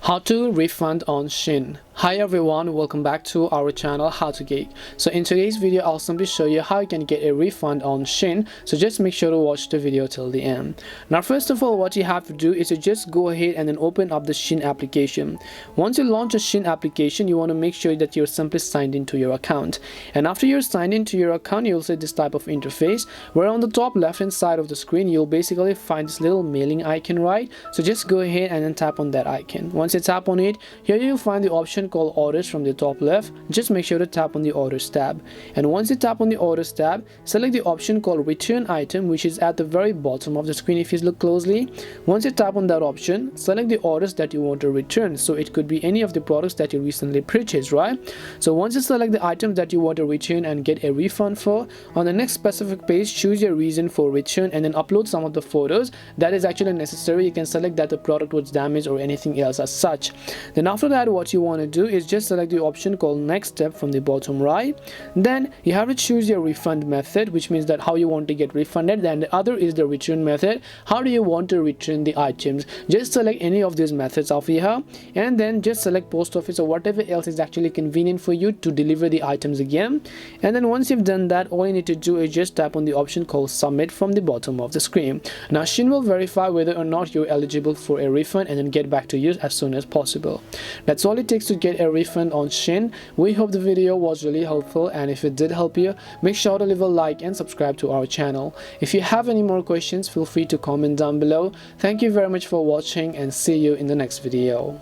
How to refund on Shein. Hi everyone, welcome back to our channel How to Geek. So in today's video I'll simply show you how you can get a refund on Shein, so just make sure to watch the video till the end. Now first of all, what you have to do is to just go ahead and then open up the Shein application. Once you launch a Shein application, you want to make sure that you're simply signed into your account, and after you're signed into your account you'll see this type of interface where on the top left hand side of the screen you'll basically find this little mailing icon, right? So just go ahead and then tap on that icon. Once you tap on it, here you'll find the option called orders from the top left. Just make sure to tap on the orders tab, and once you tap on the orders tab, select the option called return item, which is at the very bottom of the screen if you look closely. Once you tap on that option, select the orders that you want to return. So it could be any of the products that you recently purchased, right? So once you select the items that you want to return and get a refund for, on the next specific page choose your reason for return and then upload some of the photos that is actually necessary. You can select that the product was damaged or anything else as such. Then after that, what you want to do is just select the option called next step from the bottom right. Then you have to choose your refund method, which means that how you want to get refunded. Then the other is the return method. How do you want to return the items? Just select any of these methods of here, and then just select post office or whatever else is actually convenient for you to deliver the items again. And then once you've done that, all you need to do is just tap on the option called submit from the bottom of the screen. Now Shein will verify whether or not you're eligible for a refund and then get back to you as soon as possible. That's all it takes to get a refund on Shein. We hope the video was really helpful, and if it did help you, make sure to leave a like and subscribe to our channel. If you have any more questions, feel free to comment down below. Thank you very much for watching, and see you in the next video.